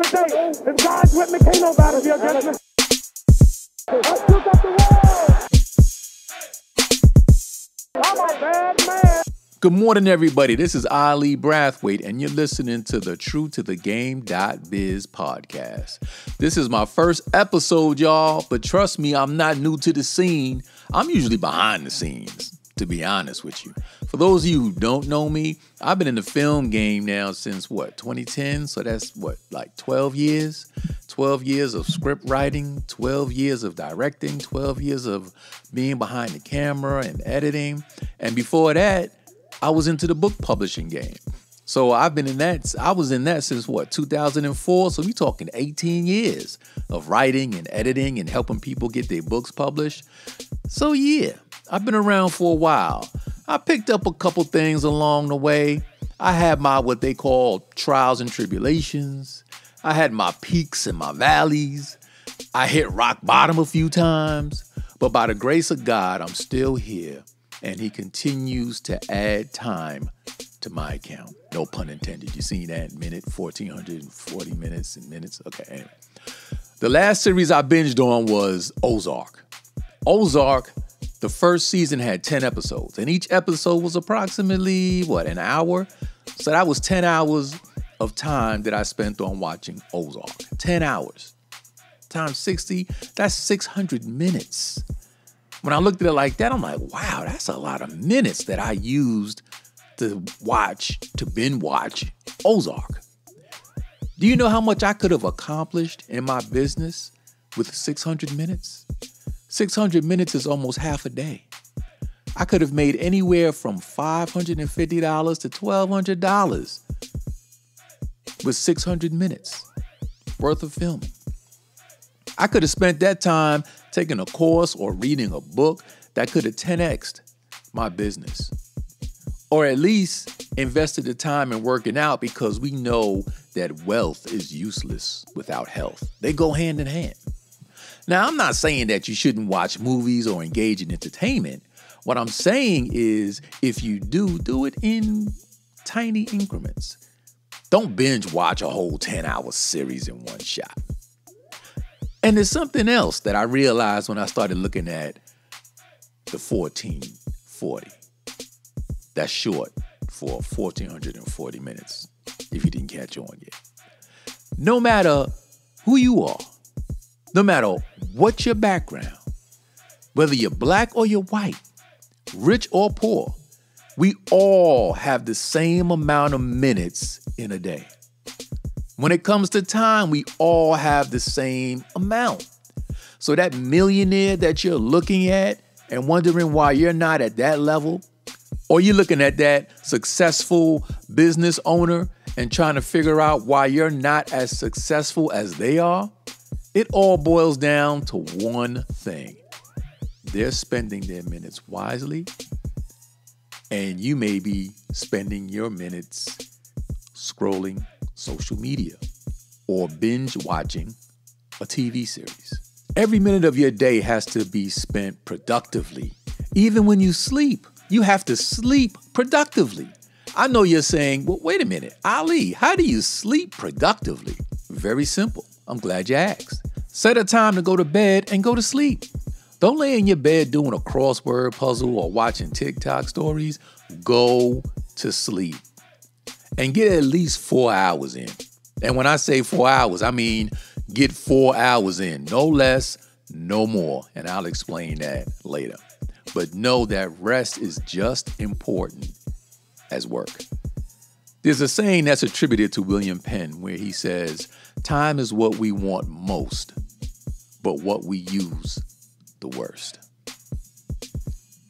every day. If God's with me, can't nobody be against me. I took up the world. I'm a bad man. Good morning, everybody. This is Ali Brathwaite, and you're listening to the TrueToTheGame.biz podcast. This is my first episode, y'all, but trust me, I'm not new to the scene. I'm usually behind the scenes, to be honest with you. For those of you who don't know me, I've been in the film game now since, 2010? So that's, 12 years? 12 years of script writing, 12 years of directing, 12 years of being behind the camera and editing. And before that, I was into the book publishing game. So I've been in that. I was in that since 2004. So we talking 18 years of writing and editing and helping people get their books published. So yeah, I've been around for a while. I picked up a couple things along the way. I had my what they call trials and tribulations. I had my peaks and my valleys. I hit rock bottom a few times. But by the grace of God, I'm still here. And he continues to add time to my account. No pun intended. You seen that minute, 1,440 minutes and minutes? Okay, anyway. The last series I binged on was Ozark. Ozark, the first season had 10 episodes. And each episode was approximately, an hour? So that was 10 hours of time that I spent on watching Ozark. 10 hours. Times 60, that's 600 minutes. When I looked at it like that, I'm like, wow, that's a lot of minutes that I used to binge watch Ozark. Do you know how much I could have accomplished in my business with 600 minutes? 600 minutes is almost half a day. I could have made anywhere from $550 to $1,200 with 600 minutes worth of filming. I could have spent that time taking a course or reading a book that could have 10x'd my business. Or at least invested the time in working out, because we know that wealth is useless without health. They go hand in hand. Now, I'm not saying that you shouldn't watch movies or engage in entertainment. What I'm saying is, if you do it in tiny increments. Don't binge watch a whole 10-hour series in one shot. And there's something else that I realized when I started looking at the 1440. That's short for 1,440 minutes, if you didn't catch on yet. No matter who you are, no matter what your background, whether you're black or you're white, rich or poor, we all have the same amount of minutes in a day. When it comes to time, we all have the same amount. So that millionaire that you're looking at and wondering why you're not at that level, or you're looking at that successful business owner and trying to figure out why you're not as successful as they are, it all boils down to one thing. They're spending their minutes wisely, and you may be spending your minutes scrolling social media or binge watching a TV series. Every minute of your day has to be spent productively. Even when you sleep, you have to sleep productively. I know you're saying, well, wait a minute, Ali, how do you sleep productively? Very simple. I'm glad you asked. Set a time to go to bed and go to sleep. Don't lay in your bed doing a crossword puzzle or watching TikTok stories. Go to sleep. And get at least 4 hours in. And when I say 4 hours, I mean get 4 hours in. No less, no more. And I'll explain that later. But know that rest is just important as work. There's a saying that's attributed to William Penn where he says, time is what we want most, but what we use the worst.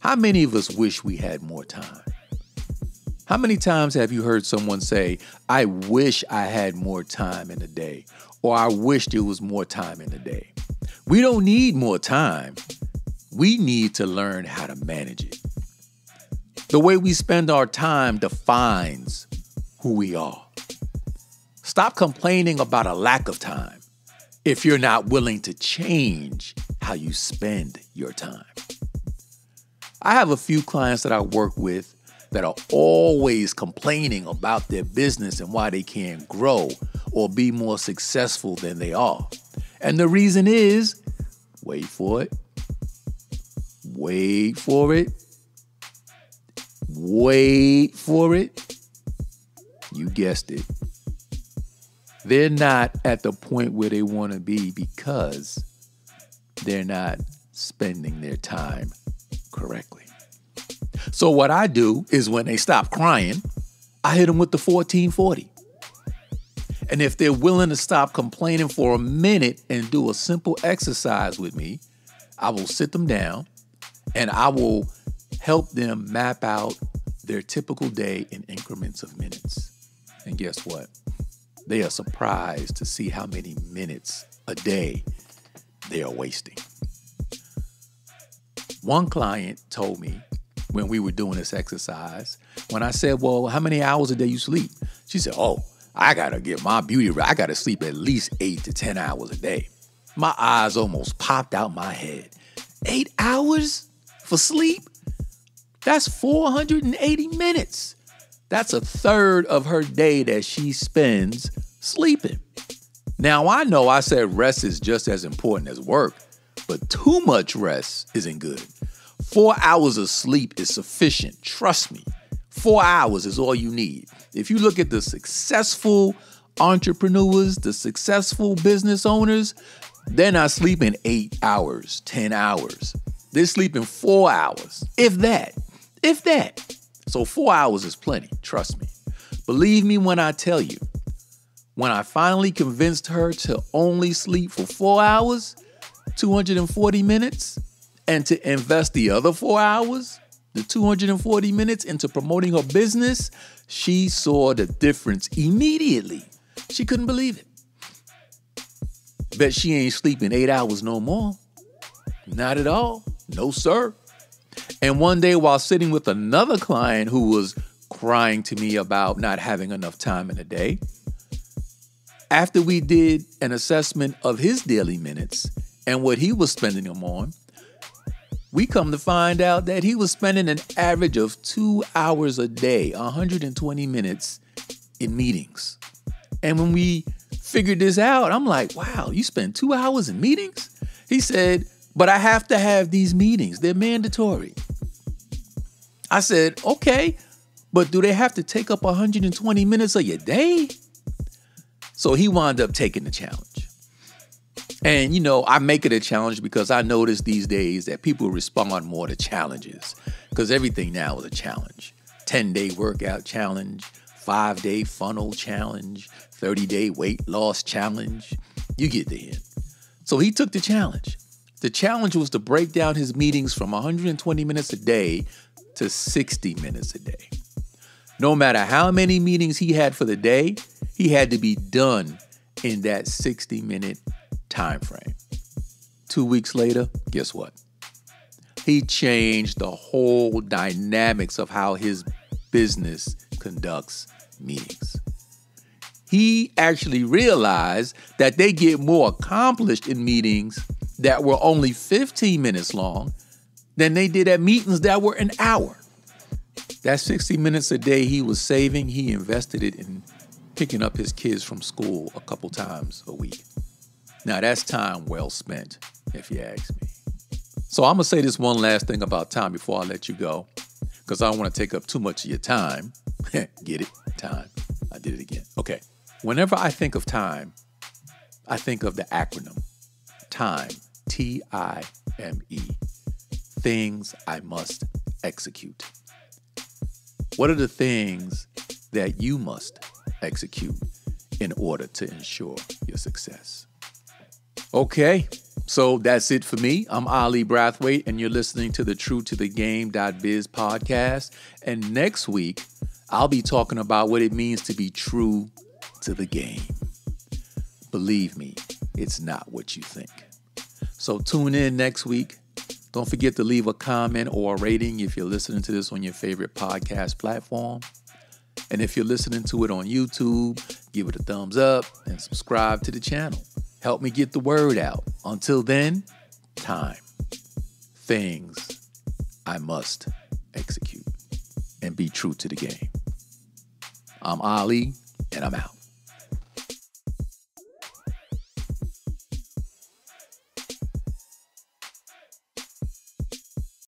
How many of us wish we had more time? How many times have you heard someone say, I wish I had more time in a day, or I wish there was more time in a day? We don't need more time. We need to learn how to manage it. The way we spend our time defines who we are. Stop complaining about a lack of time if you're not willing to change how you spend your time. I have a few clients that I work with that are always complaining about their business and why they can't grow or be more successful than they are. And the reason is, wait for it, wait for it, wait for it. You guessed it. They're not at the point where they want to be because they're not spending their time correctly. So what I do is when they stop crying, I hit them with the 1440. And if they're willing to stop complaining for a minute and do a simple exercise with me, I will sit them down and I will help them map out their typical day in increments of minutes. And guess what? They are surprised to see how many minutes a day they are wasting. One client told me when we were doing this exercise, when I said, well, how many hours a day you sleep? She said, oh, I got to get my beauty right. I got to sleep at least 8 to 10 hours a day. My eyes almost popped out my head. 8 hours for sleep? That's 480 minutes. That's a third of her day that she spends sleeping. Now, I know I said rest is just as important as work, but too much rest isn't good. 4 hours of sleep is sufficient. Trust me. 4 hours is all you need. If you look at the successful entrepreneurs, the successful business owners, they're not sleeping 8 hours, 10 hours. They're sleeping 4 hours, if that. So 4 hours is plenty, trust me. Believe me when I tell you, when I finally convinced her to only sleep for 4 hours, 240 minutes, and to invest the other 4 hours, the 240 minutes into promoting her business, she saw the difference immediately. She couldn't believe it. Bet she ain't sleeping 8 hours no more. Not at all. No, sir. And one day while sitting with another client who was crying to me about not having enough time in a day, after we did an assessment of his daily minutes and what he was spending them on, we come to find out that he was spending an average of 2 hours a day, 120 minutes in meetings. And when we figured this out, I'm like, wow, you spend 2 hours in meetings? He said, but I have to have these meetings. They're mandatory. I said, okay, but do they have to take up 120 minutes of your day? So he wound up taking the challenge. And, you know, I make it a challenge because I notice these days that people respond more to challenges because everything now is a challenge. 10-day workout challenge, 5-day funnel challenge, 30-day weight loss challenge. You get the hint. So he took the challenge. The challenge was to break down his meetings from 120 minutes a day to 60 minutes a day. No matter how many meetings he had for the day, he had to be done in that 60-minute time frame. 2 weeks later, guess what? He changed the whole dynamics of how his business conducts meetings. He actually realized that they get more accomplished in meetings that were only 15 minutes long than they did at meetings that were an hour. That 60 minutes a day he was saving, he invested it in picking up his kids from school a couple times a week. Now, that's time well spent, if you ask me. So I'm going to say this one last thing about time before I let you go, because I don't want to take up too much of your time. Get it? Time. I did it again. Okay. Whenever I think of time, I think of the acronym TIME, T-I-M-E, things I must execute. What are the things that you must execute in order to ensure your success? Okay, so that's it for me. I'm Ali Brathwaite, and you're listening to the TrueToTheGame.biz podcast. And next week, I'll be talking about what it means to be true to the game. Believe me, it's not what you think. So tune in next week. Don't forget to leave a comment or a rating if you're listening to this on your favorite podcast platform. And if you're listening to it on YouTube, give it a thumbs up and subscribe to the channel. Help me get the word out. Until then, time. Things I must execute. And be true to the game. I'm Ali, and I'm out.